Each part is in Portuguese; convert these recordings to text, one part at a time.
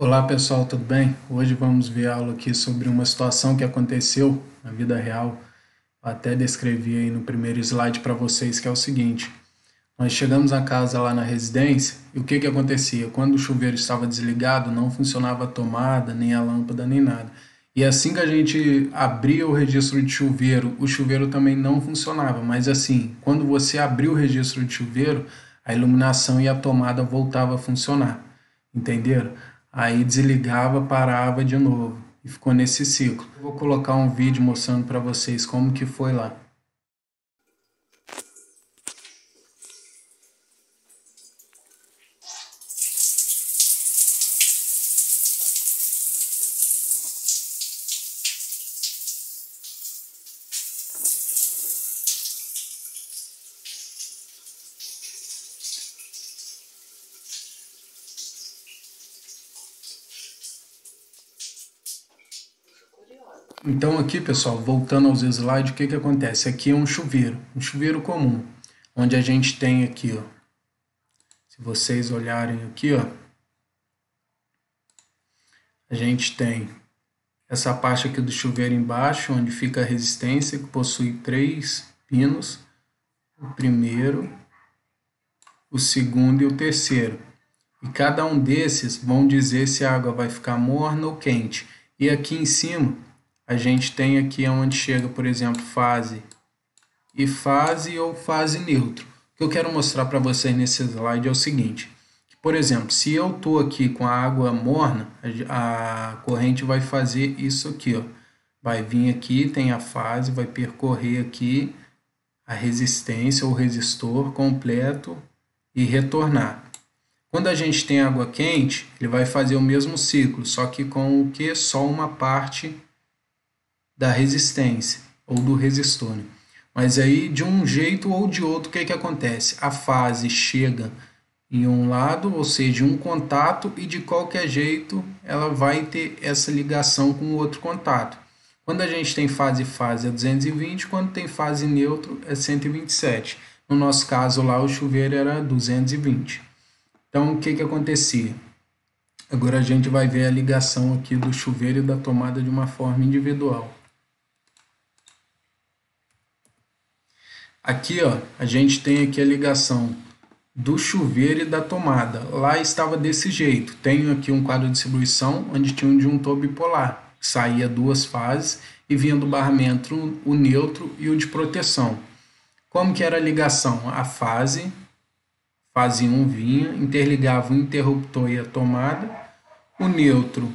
Olá pessoal, tudo bem? Hoje vamos ver a aula aqui sobre uma situação que aconteceu na vida real. Eu até descrevi aí no primeiro slide para vocês, que é o seguinte. Nós chegamos à casa lá na residência e o que acontecia? Quando o chuveiro estava desligado, não funcionava a tomada, nem a lâmpada, nem nada. E assim que a gente abria o registro de chuveiro, o chuveiro também não funcionava. Mas assim, quando você abriu o registro de chuveiro, a iluminação e a tomada voltavam a funcionar. Entenderam? Aí desligava, parava de novo e ficou nesse ciclo. Vou colocar um vídeo mostrando para vocês como que foi lá. Então aqui, pessoal, voltando aos slides, o que acontece? Aqui é um chuveiro comum, onde a gente tem aqui, ó, se vocês olharem aqui, ó, a gente tem essa parte aqui do chuveiro embaixo, onde fica a resistência, que possui 3 pinos, o primeiro, o segundo e o terceiro. E cada um desses vão dizer se a água vai ficar morna ou quente. E aqui em cima, a gente tem aqui onde chega, por exemplo, fase e fase ou fase neutro. O que eu quero mostrar para vocês nesse slide é o seguinte. Por exemplo, se eu estou aqui com a água morna, a corrente vai fazer isso aqui, ó. Vai vir aqui, tem a fase, vai percorrer aqui a resistência ou resistor completo e retornar. Quando a gente tem água quente, ele vai fazer o mesmo ciclo, só que com o que? Só uma parte da resistência ou do resistor. Mas aí, de um jeito ou de outro, o que acontece? A fase chega em um lado, ou seja, um contato, e de qualquer jeito ela vai ter essa ligação com o outro contato. Quando a gente tem fase é 220, quando tem fase neutro é 127. No nosso caso lá, o chuveiro era 220. Então, o que acontecia? Agora a gente vai ver a ligação aqui do chuveiro e da tomada de uma forma individual. Aqui, ó, a gente tem aqui a ligação do chuveiro e da tomada. Lá estava desse jeito. Tenho aqui um quadro de distribuição onde tinha um disjuntor bipolar. Saía 2 fases e vinha do barramento o neutro e o de proteção. Como que era a ligação? A fase 1 vinha, interligava o interruptor e a tomada, o neutro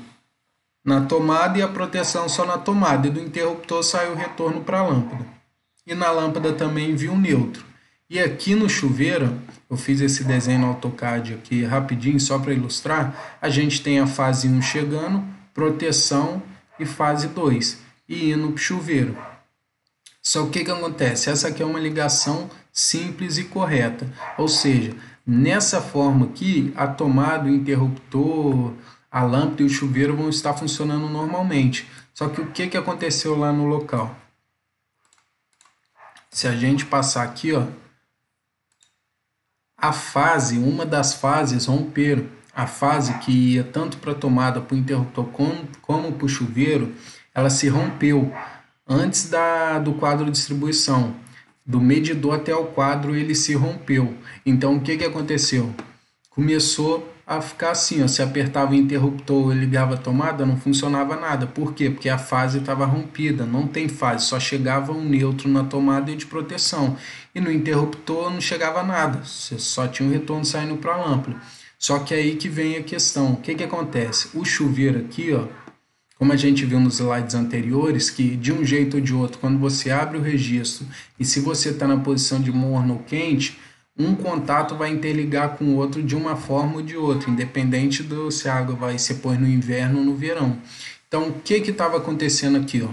na tomada e a proteção só na tomada. E do interruptor saiu o retorno para a lâmpada. E na lâmpada também vinha o neutro. E aqui no chuveiro, eu fiz esse desenho no AutoCAD aqui rapidinho, só para ilustrar, a gente tem a fase 1 chegando, proteção e fase 2, e indo para o chuveiro. Só que o que acontece? Essa aqui é uma ligação simples e correta, ou seja, nessa forma aqui, a tomada, o interruptor, a lâmpada e o chuveiro vão estar funcionando normalmente. Só que o que aconteceu lá no local? Se a gente passar aqui, ó, a fase, uma das fases romperam. A fase que ia tanto para a tomada, para o interruptor, como para o chuveiro, ela se rompeu antes do quadro de distribuição. Do medidor até o quadro ele se rompeu. Então o que aconteceu? Começou a ficar assim, ó, se apertava o interruptor e ligava a tomada, não funcionava nada. Por quê? Porque a fase estava rompida, não tem fase, só chegava um neutro na tomada e de proteção. E no interruptor não chegava nada, você só tinha um retorno saindo para a lâmpada. Só que aí que vem a questão, o que acontece? O chuveiro aqui, ó, como a gente viu nos slides anteriores, que de um jeito ou de outro, quando você abre o registro e se você está na posição de morno ou quente, um contato vai interligar com o outro de uma forma ou de outra, independente se a água vai se pôr no inverno ou no verão. Então, o que estava acontecendo aqui? Ó?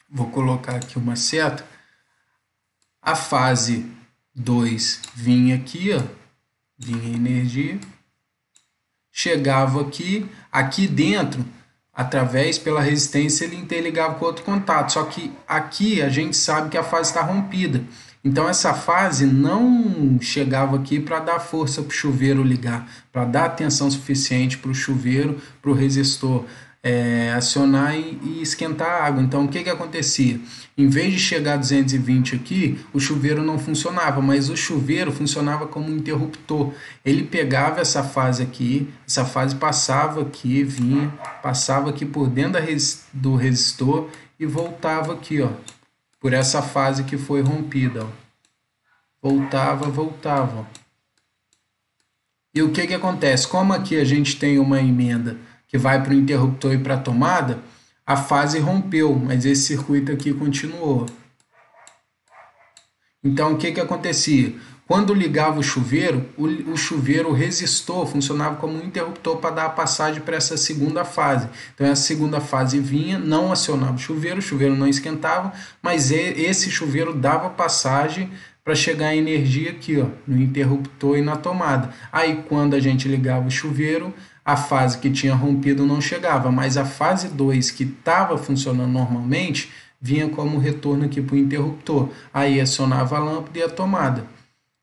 Vou colocar aqui uma seta. A fase 2 vinha aqui, ó, vinha energia, chegava aqui dentro, através pela resistência, ele interligava com outro contato. Só que aqui a gente sabe que a fase está rompida. Então essa fase não chegava aqui para dar força para o chuveiro ligar, para dar tensão suficiente para o chuveiro, para o resistor acionar e esquentar a água. Então o que acontecia? Em vez de chegar a 220 aqui, o chuveiro não funcionava, mas o chuveiro funcionava como um interruptor. Ele pegava essa fase aqui, essa fase passava aqui, vinha, passava aqui por dentro do resistor e voltava aqui, ó, por essa fase que foi rompida, ó. Voltava, ó. E o que acontece? Como aqui a gente tem uma emenda que vai para o interruptor e para a tomada, a fase rompeu, mas esse circuito aqui continuou. Então o que acontecia? Quando ligava o chuveiro, o resistor funcionava como um interruptor para dar a passagem para essa segunda fase. Então essa segunda fase vinha, não acionava o chuveiro não esquentava, mas esse chuveiro dava passagem para chegar a energia aqui, ó, no interruptor e na tomada. Aí quando a gente ligava o chuveiro, a fase que tinha rompido não chegava, mas a fase 2 que estava funcionando normalmente vinha como retorno aqui para o interruptor. Aí acionava a lâmpada e a tomada.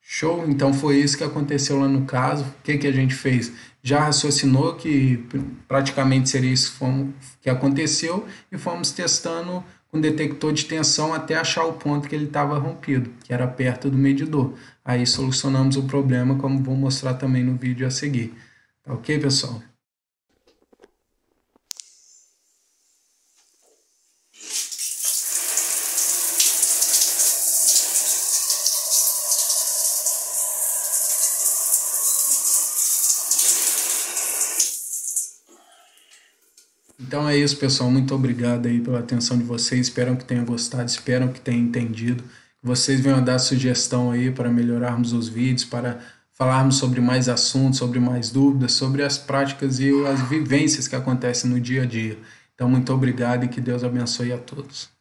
Show? Então foi isso que aconteceu lá no caso. O que a gente fez? Já raciocinou que praticamente seria isso que aconteceu e fomos testando com detector de tensão até achar o ponto que ele estava rompido, que era perto do medidor. Aí solucionamos o problema, como vou mostrar também no vídeo a seguir. Tá ok, pessoal? Então é isso, pessoal. Muito obrigado aí pela atenção de vocês. Espero que tenham gostado, espero que tenham entendido. Vocês venham dar sugestão aí para melhorarmos os vídeos, para falarmos sobre mais assuntos, sobre mais dúvidas, sobre as práticas e as vivências que acontecem no dia a dia. Então, muito obrigado e que Deus abençoe a todos.